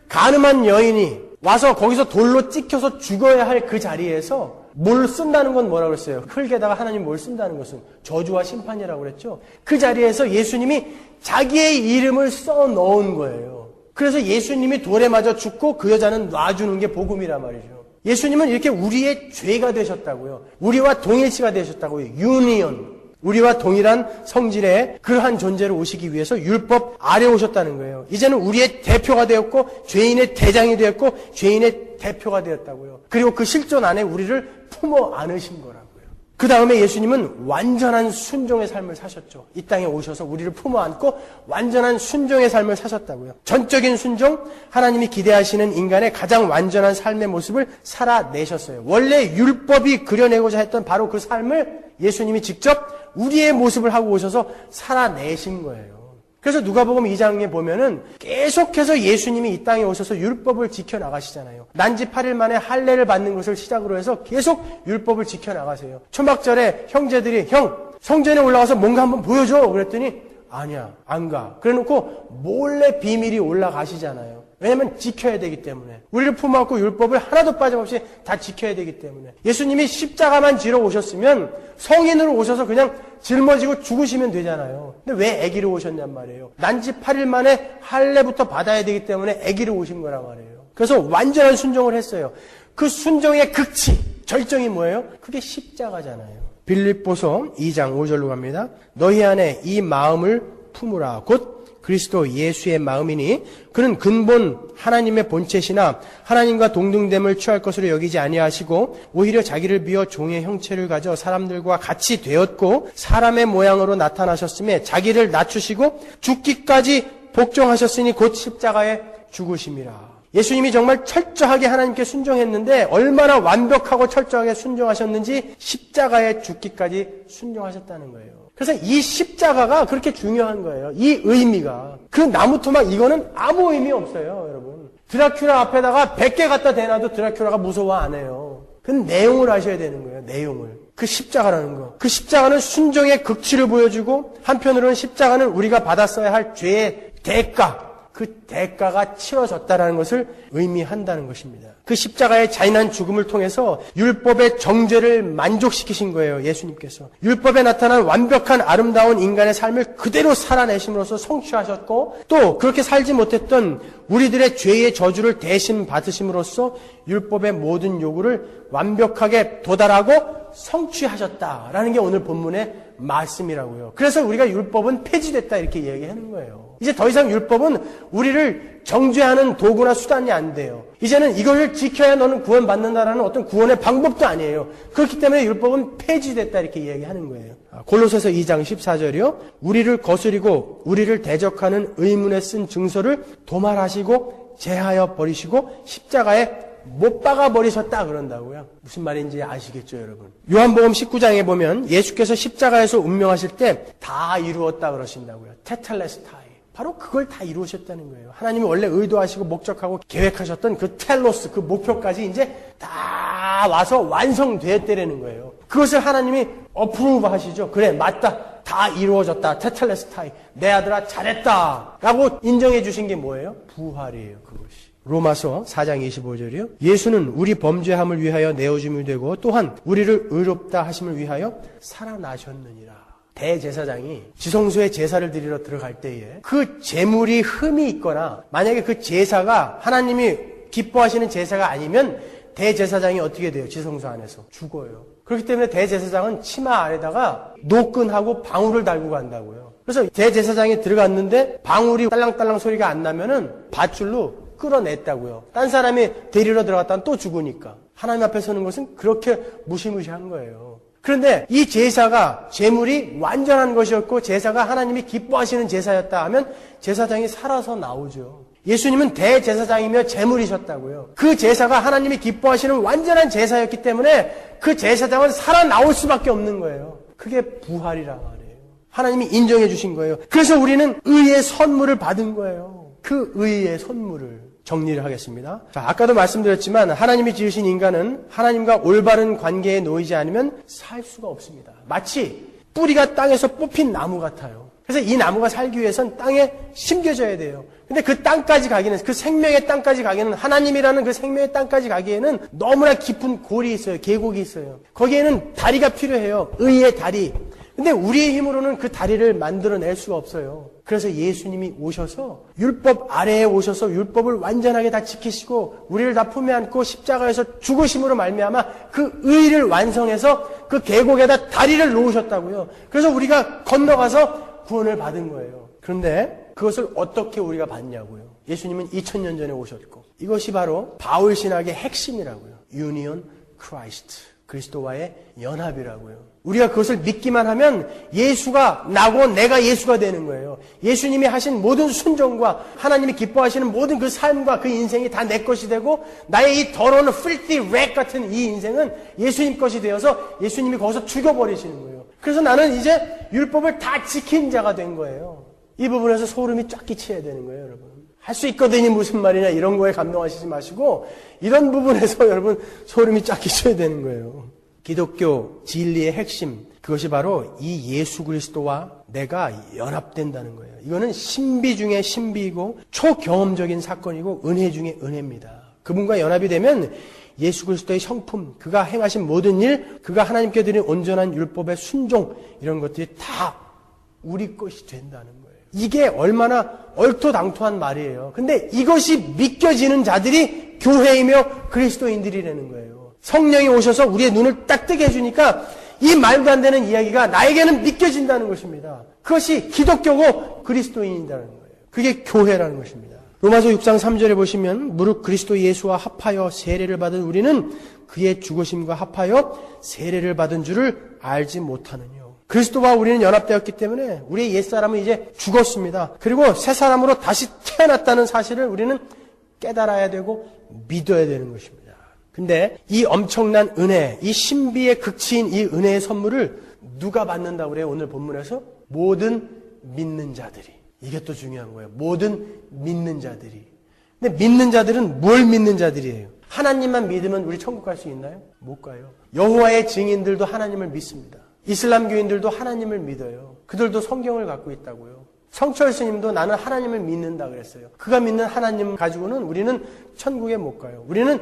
가늠한 여인이 와서 거기서 돌로 찍혀서 죽어야 할 그 자리에서 뭘 쓴다는 건 뭐라고 그랬어요? 흙에다가 하나님 뭘 쓴다는 것은 저주와 심판이라고 그랬죠. 그 자리에서 예수님이 자기의 이름을 써 넣은 거예요. 그래서 예수님이 돌에 맞아 죽고 그 여자는 놔주는 게 복음이란 말이죠. 예수님은 이렇게 우리의 죄가 되셨다고요. 우리와 동일시가 되셨다고요. 유니온. 우리와 동일한 성질의 그러한 존재로 오시기 위해서 율법 아래 오셨다는 거예요. 이제는 우리의 대표가 되었고 죄인의 대장이 되었고 죄인의 대표가 되었다고요. 그리고 그 실존 안에 우리를 품어 안으신 거라고요. 그 다음에 예수님은 완전한 순종의 삶을 사셨죠. 이 땅에 오셔서 우리를 품어 안고 완전한 순종의 삶을 사셨다고요. 전적인 순종, 하나님이 기대하시는 인간의 가장 완전한 삶의 모습을 살아내셨어요. 원래 율법이 그려내고자 했던 바로 그 삶을 예수님이 직접 우리의 모습을 하고 오셔서 살아내신 거예요. 그래서 누가복음 2장에 보면은 계속해서 예수님이 이 땅에 오셔서 율법을 지켜나가시잖아요. 난지 8일 만에 할례를 받는 것을 시작으로 해서 계속 율법을 지켜나가세요. 초막절에 형제들이 형 성전에 올라가서 뭔가 한번 보여줘 그랬더니 아니야 안 가. 그래놓고 몰래 비밀이 올라가시잖아요. 왜냐하면 지켜야 되기 때문에. 우리를 품어안고 율법을 하나도 빠짐없이 다 지켜야 되기 때문에. 예수님이 십자가만 지러 오셨으면 성인으로 오셔서 그냥 짊어지고 죽으시면 되잖아요. 근데 왜 아기로 오셨냔 말이에요. 난지 8일 만에 할례부터 받아야 되기 때문에 아기로 오신 거란 말이에요. 그래서 완전한 순종을 했어요. 그 순종의 극치, 절정이 뭐예요? 그게 십자가잖아요. 빌립보서 2장 5절로 갑니다. 너희 안에 이 마음을 품으라. 곧 그리스도 예수의 마음이니 그는 근본 하나님의 본체시나 하나님과 동등됨을 취할 것으로 여기지 아니하시고 오히려 자기를 비워 종의 형체를 가져 사람들과 같이 되었고 사람의 모양으로 나타나셨음에 자기를 낮추시고 죽기까지 복종하셨으니 곧 십자가에 죽으심이라. 예수님이 정말 철저하게 하나님께 순종했는데 얼마나 완벽하고 철저하게 순종하셨는지 십자가에 죽기까지 순종하셨다는 거예요. 그래서 이 십자가가 그렇게 중요한 거예요. 이 의미가. 그 나무토막 이거는 아무 의미 없어요, 여러분. 드라큘라 앞에다가 100개 갖다 대놔도 드라큘라가 무서워 안 해요. 그 내용을 아셔야 되는 거예요, 내용을. 그 십자가라는 거. 그 십자가는 순종의 극치를 보여주고 한편으로는 십자가는 우리가 받았어야 할 죄의 대가. 그 대가가 치러졌다는 것을 의미한다는 것입니다. 그 십자가의 잔인한 죽음을 통해서 율법의 정죄를 만족시키신 거예요. 예수님께서. 율법에 나타난 완벽한 아름다운 인간의 삶을 그대로 살아내심으로써 성취하셨고 또 그렇게 살지 못했던 우리들의 죄의 저주를 대신 받으심으로써 율법의 모든 요구를 완벽하게 도달하고 성취하셨다라는 게 오늘 본문의 말씀이라고요. 그래서 우리가 율법은 폐지됐다 이렇게 얘기하는 거예요. 이제 더 이상 율법은 우리를 정죄하는 도구나 수단이 안 돼요. 이제는 이걸 지켜야 너는 구원받는다라는 어떤 구원의 방법도 아니에요. 그렇기 때문에 율법은 폐지됐다 이렇게 얘기하는 거예요. 골로새서 2장 14절이요. 우리를 거스리고 우리를 대적하는 의문에 쓴 증서를 도말하시고 제하여 버리시고 십자가에 못 박아 버리셨다 그런다고요. 무슨 말인지 아시겠죠, 여러분? 요한복음 19장에 보면 예수께서 십자가에서 운명하실 때 다 이루었다 그러신다고요. 테텔레스타이. 바로 그걸 다 이루셨다는 거예요. 하나님이 원래 의도하시고 목적하고 계획하셨던 그 텔로스, 그 목표까지 이제 다 와서 완성되었다는 거예요. 그것을 하나님이 어프로브 하시죠. 그래, 맞다. 다 이루어졌다. 테텔레스타이. 내 아들아 잘했다. 라고 인정해 주신 게 뭐예요? 부활이에요, 그것이. 로마서 4장 25절이요. 예수는 우리 범죄함을 위하여 내어줌이 되고 또한 우리를 의롭다 하심을 위하여 살아나셨느니라. 대제사장이 지성소에 제사를 드리러 들어갈 때에 그 제물이 흠이 있거나 만약에 그 제사가 하나님이 기뻐하시는 제사가 아니면 대제사장이 어떻게 돼요? 지성소 안에서 죽어요. 그렇기 때문에 대제사장은 치마 아래다가 노끈하고 방울을 달고 간다고요. 그래서 대제사장이 들어갔는데 방울이 딸랑딸랑 소리가 안 나면은 밧줄로 끌어냈다고요. 딴 사람이 데리러 들어갔다면 또 죽으니까. 하나님 앞에 서는 것은 그렇게 무시무시한 거예요. 그런데 이 제사가 제물이 완전한 것이었고 제사가 하나님이 기뻐하시는 제사였다 하면 제사장이 살아서 나오죠. 예수님은 대제사장이며 제물이셨다고요. 그 제사가 하나님이 기뻐하시는 완전한 제사였기 때문에 그 제사장은 살아나올 수밖에 없는 거예요. 그게 부활이란 말이에요. 하나님이 인정해 주신 거예요. 그래서 우리는 의의 선물을 받은 거예요. 그 의의 선물을 정리를 하겠습니다. 자, 아까도 말씀드렸지만 하나님이 지으신 인간은 하나님과 올바른 관계에 놓이지 않으면 살 수가 없습니다. 마치 뿌리가 땅에서 뽑힌 나무 같아요. 그래서 이 나무가 살기 위해선 땅에 심겨져야 돼요. 근데 그 땅까지 가기는, 그 생명의 땅까지 가기에는, 하나님이라는 그 생명의 땅까지 가기에는 너무나 깊은 골이 있어요. 계곡이 있어요. 거기에는 다리가 필요해요. 의의 다리. 근데 우리의 힘으로는 그 다리를 만들어낼 수가 없어요. 그래서 예수님이 오셔서 율법 아래에 오셔서 율법을 완전하게 다 지키시고 우리를 다 품에 안고 십자가에서 죽으심으로 말미암아 그 의를 완성해서 그 계곡에다 다리를 놓으셨다고요. 그래서 우리가 건너가서 구원을 받은 거예요. 그런데 그것을 어떻게 우리가 받냐고요. 예수님은 2000년 전에 오셨고 이것이 바로 바울 신학의 핵심이라고요. 유니온 크라이스트. 그리스도와의 연합이라고요. 우리가 그것을 믿기만 하면 예수가 나고 내가 예수가 되는 거예요. 예수님이 하신 모든 순종과 하나님이 기뻐하시는 모든 그 삶과 그 인생이 다 내 것이 되고 나의 이 더러운 filthy rag 같은 이 인생은 예수님 것이 되어서 예수님이 거기서 죽여버리시는 거예요. 그래서 나는 이제 율법을 다 지킨 자가 된 거예요. 이 부분에서 소름이 쫙 끼쳐야 되는 거예요, 여러분. 할 수 있거든요. 무슨 말이냐 이런 거에 감동하시지 마시고 이런 부분에서 여러분 소름이 쫙 끼쳐야 되는 거예요. 기독교 진리의 핵심 그것이 바로 이 예수 그리스도와 내가 연합된다는 거예요. 이거는 신비 중에 신비이고 초경험적인 사건이고 은혜 중에 은혜입니다. 그분과 연합이 되면 예수 그리스도의 형품, 그가 행하신 모든 일, 그가 하나님께 드린 온전한 율법의 순종 이런 것들이 다 우리 것이 된다는 거예요. 이게 얼마나 얼토당토한 말이에요. 근데 이것이 믿겨지는 자들이 교회이며 그리스도인들이라는 거예요. 성령이 오셔서 우리의 눈을 딱 뜨게 해주니까 이 말도 안 되는 이야기가 나에게는 믿겨진다는 것입니다. 그것이 기독교고 그리스도인이라는 거예요. 그게 교회라는 것입니다. 로마서 6장 3절에 보시면 무릇 그리스도 예수와 합하여 세례를 받은 우리는 그의 죽으심과 합하여 세례를 받은 줄을 알지 못하느뇨. 그리스도와 우리는 연합되었기 때문에 우리의 옛사람은 이제 죽었습니다. 그리고 새 사람으로 다시 태어났다는 사실을 우리는 깨달아야 되고 믿어야 되는 것입니다. 근데 이 엄청난 은혜, 이 신비의 극치인 이 은혜의 선물을 누가 받는다고 그래요? 오늘 본문에서 모든 믿는 자들이. 이게 또 중요한 거예요. 모든 믿는 자들이. 근데 믿는 자들은 뭘 믿는 자들이에요? 하나님만 믿으면 우리 천국 갈 수 있나요? 못 가요. 여호와의 증인들도 하나님을 믿습니다. 이슬람교인들도 하나님을 믿어요. 그들도 성경을 갖고 있다고요. 성철 스님도 나는 하나님을 믿는다 그랬어요. 그가 믿는 하나님 가지고는 우리는 천국에 못 가요. 우리는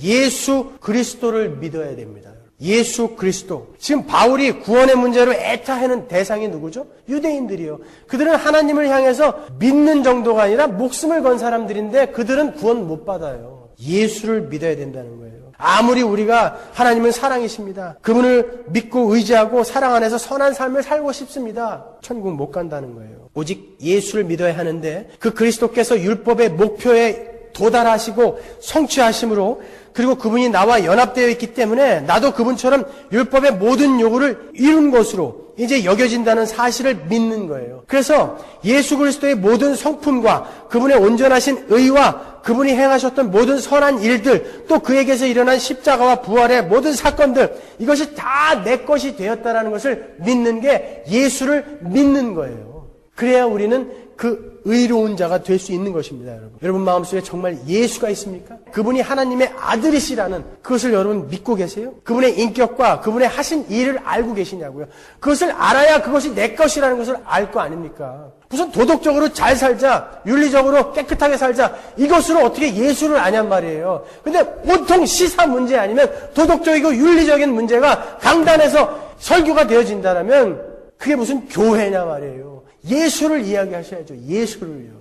예수 그리스도를 믿어야 됩니다. 예수 그리스도. 지금 바울이 구원의 문제로 애타하는 대상이 누구죠? 유대인들이요. 그들은 하나님을 향해서 믿는 정도가 아니라 목숨을 건 사람들인데 그들은 구원 못 받아요. 예수를 믿어야 된다는 거예요. 아무리 우리가 하나님은 사랑이십니다. 그분을 믿고 의지하고 사랑 안에서 선한 삶을 살고 싶습니다. 천국 못 간다는 거예요. 오직 예수를 믿어야 하는데 그 그리스도께서 율법의 목표에 도달하시고 성취하심으로 그리고 그분이 나와 연합되어 있기 때문에 나도 그분처럼 율법의 모든 요구를 이룬 것으로 이제 여겨진다는 사실을 믿는 거예요. 그래서 예수 그리스도의 모든 성품과 그분의 온전하신 의와 그분이 행하셨던 모든 선한 일들 또 그에게서 일어난 십자가와 부활의 모든 사건들 이것이 다 내 것이 되었다는 것을 믿는 게 예수를 믿는 거예요. 그래야 우리는 그 의로운 자가 될 수 있는 것입니다, 여러분. 여러분 마음속에 정말 예수가 있습니까? 그분이 하나님의 아들이시라는 그것을 여러분 믿고 계세요? 그분의 인격과 그분의 하신 일을 알고 계시냐고요? 그것을 알아야 그것이 내 것이라는 것을 알 거 아닙니까? 무슨 도덕적으로 잘 살자, 윤리적으로 깨끗하게 살자, 이것으로 어떻게 예수를 아냔 말이에요. 근데 온통 시사 문제 아니면 도덕적이고 윤리적인 문제가 강단에서 설교가 되어진다면 그게 무슨 교회냐 말이에요. 예수를 이야기하셔야죠. 예수를요.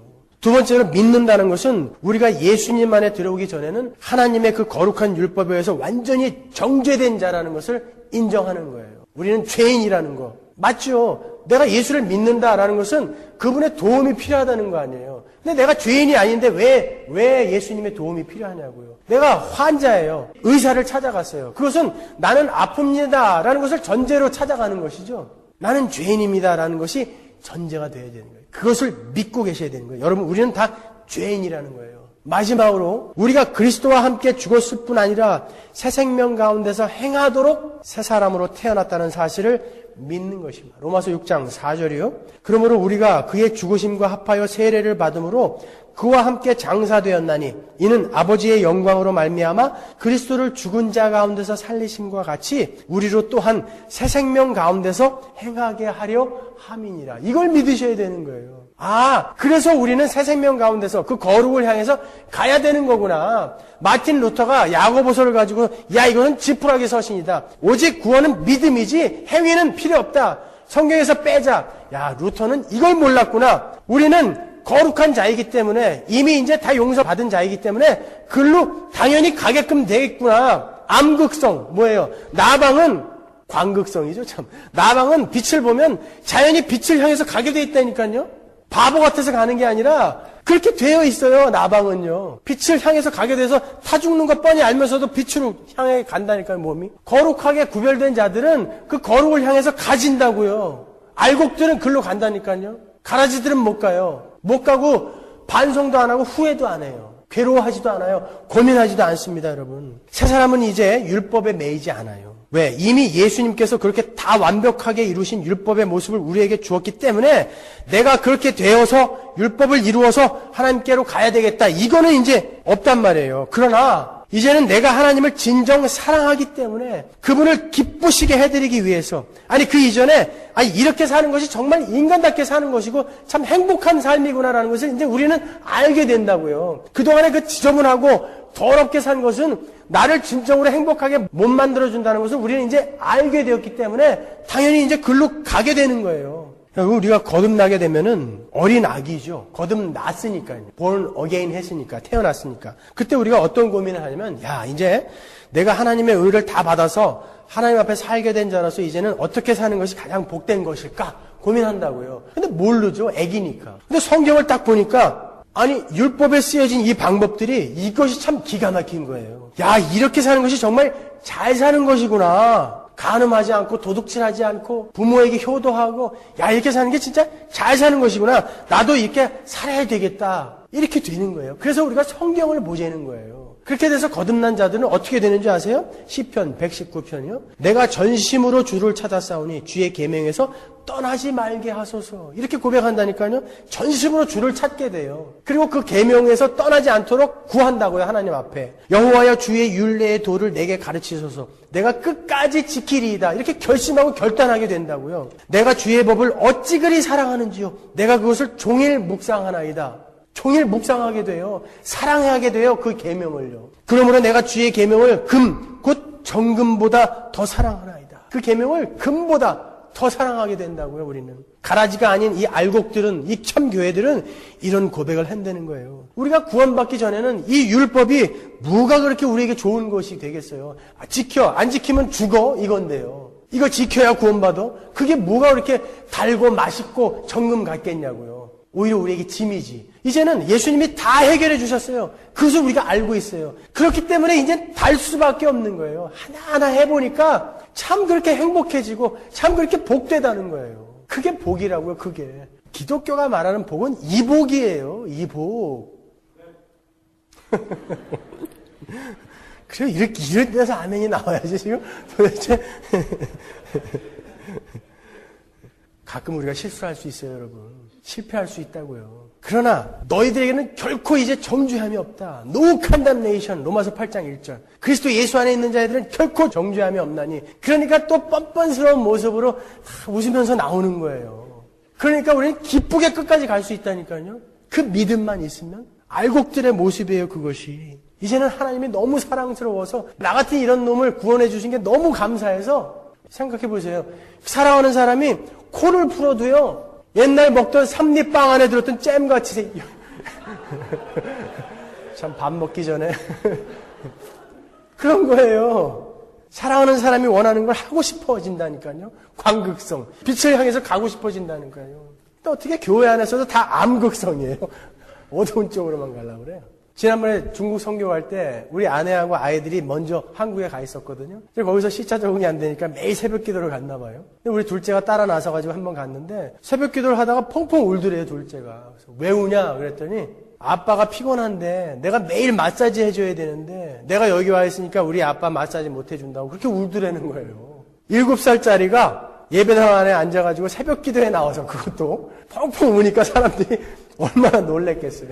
두 번째로 믿는다는 것은 우리가 예수님 안에 들어오기 전에는 하나님의 그 거룩한 율법에 의해서 완전히 정죄된 자라는 것을 인정하는 거예요. 우리는 죄인이라는 거. 맞죠? 내가 예수를 믿는다라는 것은 그분의 도움이 필요하다는 거 아니에요. 근데 내가 죄인이 아닌데 왜 예수님의 도움이 필요하냐고요. 내가 환자예요. 의사를 찾아갔어요. 그것은 나는 아픕니다라는 것을 전제로 찾아가는 것이죠. 나는 죄인입니다라는 것이 전제가 되어야 되는 거예요. 그것을 믿고 계셔야 되는 거예요. 여러분, 우리는 다 죄인이라는 거예요. 마지막으로 우리가 그리스도와 함께 죽었을 뿐 아니라 새 생명 가운데서 행하도록 새 사람으로 태어났다는 사실을 믿는 것입니다. 로마서 6장 4절이요. 그러므로 우리가 그의 죽으심과 합하여 세례를 받음으로 그와 함께 장사되었나니 이는 아버지의 영광으로 말미암아 그리스도를 죽은 자 가운데서 살리심과 같이 우리로 또한 새 생명 가운데서 행하게 하려 함이니라. 이걸 믿으셔야 되는 거예요. 그래서 우리는 새 생명 가운데서 그 거룩을 향해서 가야 되는 거구나. 마틴 루터가 야고보서를 가지고 이거는 지푸라기 서신이다. 오직 구원은 믿음이지 행위는 필요 없다. 성경에서 빼자. 루터는 이걸 몰랐구나. 우리는 거룩한 자이기 때문에 이미 이제 다 용서받은 자이기 때문에 글로 당연히 가게끔 되겠구나. 암극성 뭐예요? 나방은 광극성이죠. 참. 나방은 빛을 보면 자연히 빛을 향해서 가게 돼 있다니까요. 바보 같아서 가는 게 아니라 그렇게 되어 있어요. 나방은요. 빛을 향해서 가게 돼서 타 죽는 것 뻔히 알면서도 빛으로 향해 간다니까요. 몸이. 거룩하게 구별된 자들은 그 거룩을 향해서 가진다고요. 알곡들은 글로 간다니까요. 가라지들은 못 가요. 못 가고 반성도 안 하고 후회도 안 해요. 괴로워하지도 않아요. 고민하지도 않습니다, 여러분. 새 사람은 이제 율법에 매이지 않아요. 왜? 이미 예수님께서 그렇게 다 완벽하게 이루신 율법의 모습을 우리에게 주었기 때문에 내가 그렇게 되어서 율법을 이루어서 하나님께로 가야 되겠다. 이거는 이제 없단 말이에요. 그러나 이제는 내가 하나님을 진정 사랑하기 때문에 그분을 기쁘시게 해드리기 위해서 그 이전에 이렇게 사는 것이 정말 인간답게 사는 것이고 참 행복한 삶이구나라는 것을 이제 우리는 알게 된다고요. 그동안에 그 지저분하고 더럽게 산 것은 나를 진정으로 행복하게 못 만들어준다는 것을 우리는 이제 알게 되었기 때문에 당연히 이제 글로 가게 되는 거예요. 우리가 거듭나게 되면은 어린 아기죠. 거듭났으니까요. born again 했으니까, 태어났으니까. 그때 우리가 어떤 고민을 하냐면, 이제 내가 하나님의 의를 다 받아서 하나님 앞에 살게 된 자로서 이제는 어떻게 사는 것이 가장 복된 것일까? 고민한다고요. 근데 모르죠. 애기니까. 근데 성경을 딱 보니까 율법에 쓰여진 이 방법들이 이것이 참 기가 막힌 거예요. 이렇게 사는 것이 정말 잘 사는 것이구나. 간음하지 않고 도둑질하지 않고 부모에게 효도하고 이렇게 사는 게 진짜 잘 사는 것이구나. 나도 이렇게 살아야 되겠다. 이렇게 되는 거예요. 그래서 우리가 성경을 보자는 거예요. 그렇게 돼서 거듭난 자들은 어떻게 되는지 아세요? 시편 119편이요. 내가 전심으로 주를 찾았사오니 주의 계명에서 떠나지 말게 하소서. 이렇게 고백한다니까요. 전심으로 주를 찾게 돼요. 그리고 그 계명에서 떠나지 않도록 구한다고요. 하나님 앞에. 여호와여 주의 율례의 도를 내게 가르치소서. 내가 끝까지 지키리이다. 이렇게 결심하고 결단하게 된다고요. 내가 주의 법을 어찌 그리 사랑하는지요. 내가 그것을 종일 묵상하나이다. 종일 묵상하게 돼요. 사랑하게 돼요. 그 계명을요. 그러므로 내가 주의 계명을 금, 곧 정금보다 더 사랑하나이다. 그 계명을 금보다 더 사랑하게 된다고요. 우리는 가라지가 아닌 이 알곡들은, 이 참교회들은 이런 고백을 한다는 거예요. 우리가 구원받기 전에는 이 율법이 뭐가 그렇게 우리에게 좋은 것이 되겠어요. 지켜, 안 지키면 죽어, 이건데요. 이거 지켜야 구원받아? 그게 뭐가 그렇게 달고 맛있고 정금 같겠냐고요. 오히려 우리에게 짐이지. 이제는 예수님이 다 해결해 주셨어요. 그것을 우리가 알고 있어요. 그렇기 때문에 이제 달 수밖에 없는 거예요. 하나하나 해보니까 참 그렇게 행복해지고 참 그렇게 복되다는 거예요. 그게 복이라고요. 그게 기독교가 말하는 복은 이복이에요. 이복. 그래요. 이런 데서 아멘이 나와야지 지금 도대체. 가끔 우리가 실수할 수 있어요, 여러분. 실패할 수 있다고요. 그러나 너희들에게는 결코 이제 정죄함이 없다. No condemnation. 로마서 8장 1절. 그리스도 예수 안에 있는 자들은 결코 정죄함이 없나니. 그러니까 또 뻔뻔스러운 모습으로 웃으면서 나오는 거예요. 그러니까 우리는 기쁘게 끝까지 갈 수 있다니까요. 그 믿음만 있으면. 알곡들의 모습이에요, 그것이. 이제는 하나님이 너무 사랑스러워서 나 같은 이런 놈을 구원해 주신 게 너무 감사해서 생각해 보세요. 사랑하는 사람이 코를 풀어도요. 옛날 먹던 삼립빵 안에 들었던 잼같이 생겨. 참 밥 먹기 전에 그런 거예요. 사랑하는 사람이 원하는 걸 하고 싶어진다니까요. 광극성. 빛을 향해서 가고 싶어진다니까요. 또 어떻게 교회 안에서도 다 암극성이에요. 어두운 쪽으로만 가려고 그래요. 지난번에 중국 선교할 때 우리 아내하고 아이들이 먼저 한국에 가 있었거든요. 거기서 시차 적응이 안 되니까 매일 새벽 기도를 갔나 봐요. 근데 우리 둘째가 따라 나서가지고 한번 갔는데 새벽 기도를 하다가 펑펑 울더래요, 둘째가. 그래서 왜 우냐 그랬더니 아빠가 피곤한데 내가 매일 마사지 해줘야 되는데 내가 여기 와 있으니까 우리 아빠 마사지 못 해준다고 그렇게 울더라는 거예요. 7살짜리가 예배당 안에 앉아가지고 새벽 기도에 나와서 그것도 펑펑 우니까 사람들이 얼마나 놀랬겠어요.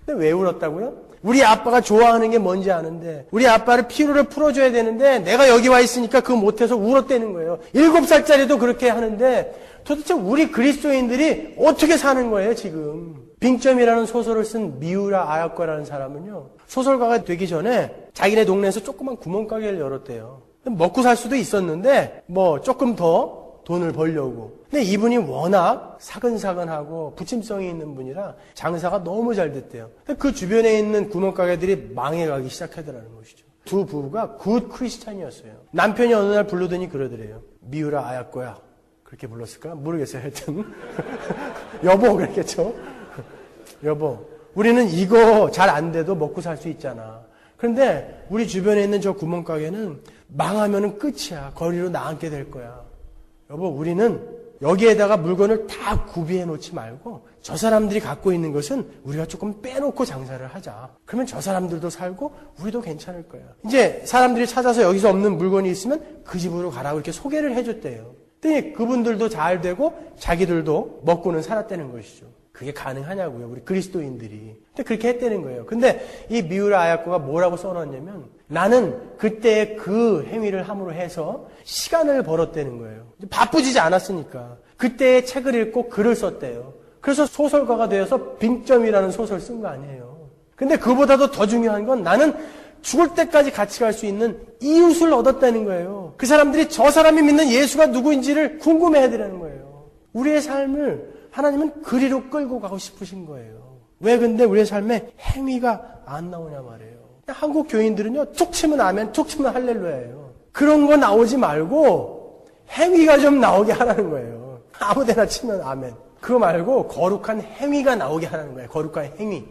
근데 왜 울었다고요? 우리 아빠가 좋아하는 게 뭔지 아는데 우리 아빠를 피로를 풀어줘야 되는데 내가 여기 와 있으니까 그거 못해서 울었다는 거예요. 7살짜리도 그렇게 하는데 도대체 우리 그리스도인들이 어떻게 사는 거예요 지금. 빙점이라는 소설을 쓴 미우라 아야코라는 사람은요. 소설가가 되기 전에 자기네 동네에서 조그만 구멍가게를 열었대요. 먹고 살 수도 있었는데 뭐 조금 더 돈을 벌려고. 근데 이분이 워낙 사근사근하고 부침성이 있는 분이라 장사가 너무 잘 됐대요. 그 주변에 있는 구멍가게들이 망해가기 시작하더라는 것이죠. 두 부부가 굿 크리스찬이었어요. 남편이 어느 날 부르더니 그러더래요. 미우라 아야코야. 그렇게 불렀을까? 모르겠어요. 하여튼 여보 그랬겠죠. 여보 우리는 이거 잘 안 돼도 먹고 살 수 있잖아. 그런데 우리 주변에 있는 저 구멍가게는 망하면은 끝이야. 거리로 나앉게 될 거야. 여보 우리는 여기에다가 물건을 다 구비해 놓지 말고 저 사람들이 갖고 있는 것은 우리가 조금 빼놓고 장사를 하자. 그러면 저 사람들도 살고 우리도 괜찮을 거야. 이제 사람들이 찾아서 여기서 없는 물건이 있으면 그 집으로 가라고 이렇게 소개를 해줬대요. 그랬더니 그분들도 잘 되고 자기들도 먹고는 살았다는 것이죠. 그게 가능하냐고요. 우리 그리스도인들이. 근데 그렇게 했다는 거예요. 근데 이 미우라 아야코가 뭐라고 써놨냐면 나는 그때 그 행위를 함으로 해서 시간을 벌었다는 거예요. 바쁘지지 않았으니까. 그때 책을 읽고 글을 썼대요. 그래서 소설가가 되어서 빙점이라는 소설 쓴 거 아니에요. 근데 그보다도 더 중요한 건 나는 죽을 때까지 같이 갈 수 있는 이웃을 얻었다는 거예요. 그 사람들이 저 사람이 믿는 예수가 누구인지를 궁금해야 되는 거예요. 우리의 삶을 하나님은 그리로 끌고 가고 싶으신 거예요. 왜 근데 우리의 삶에 행위가 안 나오냐 말이에요. 한국 교인들은요, 툭 치면 아멘, 툭 치면 할렐루야예요. 그런 거 나오지 말고 행위가 좀 나오게 하라는 거예요. 아무데나 치면 아멘. 그거 말고 거룩한 행위가 나오게 하라는 거예요. 거룩한 행위.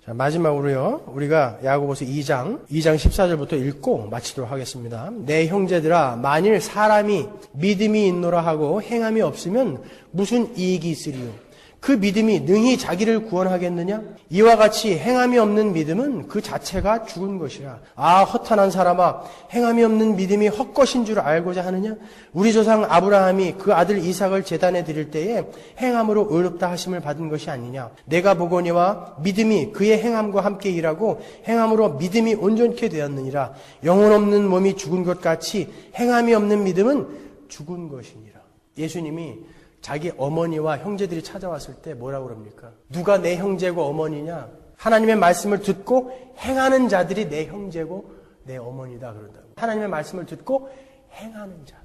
자, 마지막으로요, 우리가 야고보서 2장 14절부터 읽고 마치도록 하겠습니다. 내 형제들아, 만일 사람이 믿음이 있노라 하고 행함이 없으면 무슨 이익이 있으리요? 그 믿음이 능히 자기를 구원하겠느냐? 이와 같이 행함이 없는 믿음은 그 자체가 죽은 것이라. 아, 허탄한 사람아, 행함이 없는 믿음이 헛것인 줄 알고자 하느냐? 우리 조상 아브라함이 그 아들 이삭을 제단에 드릴 때에 행함으로 의롭다 하심을 받은 것이 아니냐? 내가 보거니와 믿음이 그의 행함과 함께 일하고 행함으로 믿음이 온전케 되었느니라. 영혼 없는 몸이 죽은 것 같이 행함이 없는 믿음은 죽은 것이니라. 예수님이 자기 어머니와 형제들이 찾아왔을 때 뭐라고 그럽니까? 누가 내 형제고 어머니냐? 하나님의 말씀을 듣고 행하는 자들이 내 형제고 내 어머니다 그런다고. 하나님의 말씀을 듣고 행하는 자.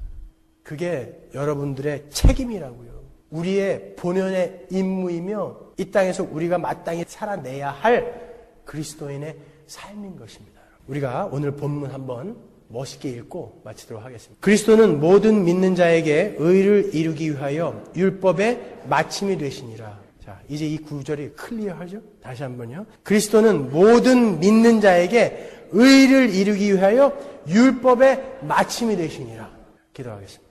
그게 여러분들의 책임이라고요. 우리의 본연의 임무이며 이 땅에서 우리가 마땅히 살아내야 할 그리스도인의 삶인 것입니다. 우리가 오늘 본문 한번 멋있게 읽고 마치도록 하겠습니다. 그리스도는 모든 믿는 자에게 의를 이루기 위하여 율법의 마침이 되시니라. 자, 이제 이 구절이 클리어하죠? 다시 한번요. 그리스도는 모든 믿는 자에게 의를 이루기 위하여 율법의 마침이 되시니라. 기도하겠습니다.